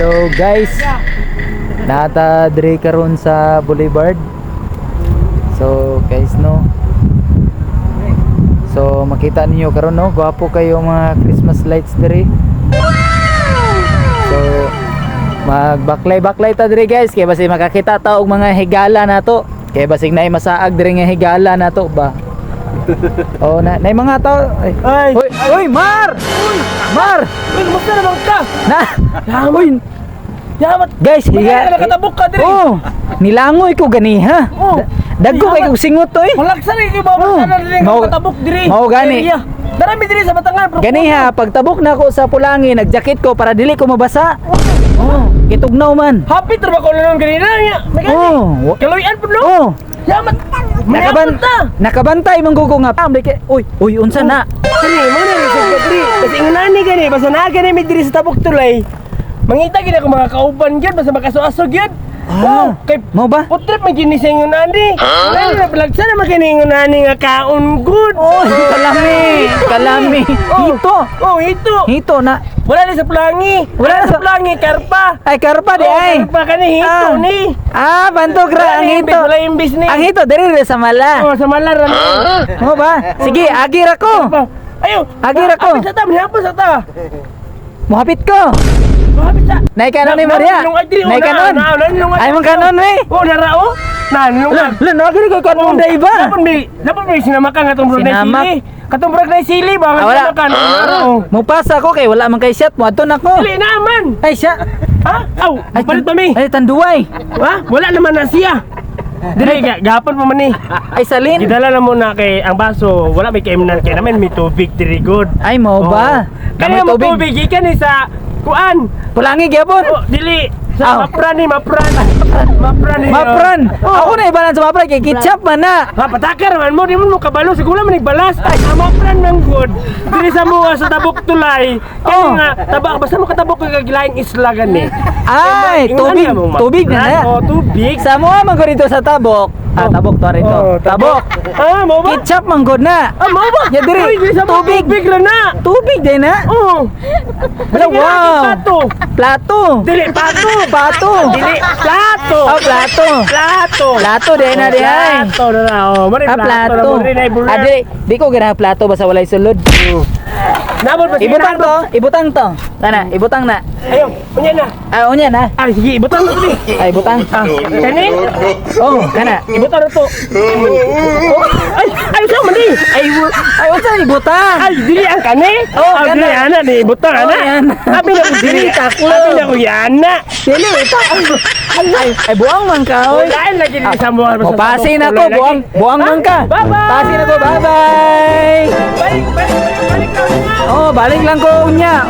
Hello guys. Nata diri karon sa Boulevard. So guys no. So makita ninyo karon no, gwapo kayo mga Christmas lights diri. So magbaklay-baklay ta diri guys kay basi makakita ta og mga higala nato. Kay basig naay masaag diri nga higala nato ba. Oh na mga tao. Ay. Oy, Mar! Mar! Uy, kumusta naman ka? Uy. Yamat. Guys, higa. Nakatabok ka diri. Oh, nilangoy ko ganiha. Oh. Dagko kay kog singot oy. Malaksan ni ba na diri nakatabok diri. Mao gani. Darami diri sa Batangan. Ganiha, pagtabok na ko sa Pulangi, nagjakit ko para dili ko mabasa. Oh, kitugnaw man. Happy tra ba ko lang ganina niya. Oh. Kaloyan pud no. Oh. Yamat. Nakabantay man ko nga. Uy, unsa na? Kani mo na sa diri. Kasi ingunani gani basta na gani mi diri sa tabok tulay. Mangita gid ako mga kauban gyud basta makaso-aso gyud. Ah, kay mo ba? putrip man gini sa ingunani. Dali na balagsa na magini ingunani nga kaon good. Oh, kalami. Hito. Oh, hito na. Wala na sa Pulangi. Wala na sa Pulangi, karpa. Ay, karpa di ay. Karpa ka ni hito ni. Bantog ra ang hito. Wala imbis ni. Ang hito diri sa Mala. Oh, sa Malar. Mo ba? Sige, agir ako. Ayo. Agir ako. Apit sa ta, hapon sa ta. Mohapit ko. Apit sa. Nay kanon ni Maria. Nay kanon. Ay mong kanon we. Oh, narao. Nunungag. Agir ko kanon day ba? Dapat may sinama ka nga itong brod na Sinamak? sili. Katong brod na sili ba? Wala. Mo Mo pasa ko kay wala man kay shot mo adto nako. Dili naman. Ay siya. Ha? Aw, palit pa mi. Ay tanduay. Ha? Wala naman na siya. Dili gahapon pa man ni. Ay salin. Gidala na mo na kay ang baso, wala may kaimnan kay naman may tubig diri good. Ay mo ba? Kaya mo tubig ikan ni sa kuan. Pulangi gyapon. Oh, dili Aw. sa mapran. Mapran. Ako na ibalan sa mapran kay ketchup man na. Ha, patakar man mo, di mo kabalo, siguro man igbalas. Ay, sa mapran ng good. Dili sa mo sa tabok tulay. Kaya nga, tabak, basta mo katabok kay kagilaing isla gani. Ay, tubig na. Oh, tubig. Sa mo man ko dito sa tabok. Tabok to rito. Oh, Tabok. Ah, mo ba? Ketchup man gud na. Ah, mo ba? Ya diri. Uy, sa Tubig. tubig ra na. Tubig din na. Oh. Wala, wow. Plato. Plato. Dili, pato. Pato. Dili, plato. Oh, plato. Plato. Plato din na di ay. Plato na na. Oh, mari Plato. Di ko ganahan plato basta walay sulod. Nabot ba sige Ibutang to. Ibutang to. Tana, ibutang na. Ayo, unya na. Unya na. Ay, sige, ibutang na ni. Ay, ibutang. Kani? Oh, kana. Ibutang na to. Ay, sa man ni. Ay, unsa ibutang? Ay, dili ang kani. Oh, Ah, dili kana. ana ni ibutang Oh, ana. yan. Abi na ko dili taklo. Abi na ko yana. Dili ito. Ay, buang man ka. Oy. Lain lagi ni sa mo. O, pasin ako. Buang man ka. Bye-bye. Pasin ako. Bye-bye. Balik ka na. Oh, balik lang ko unya.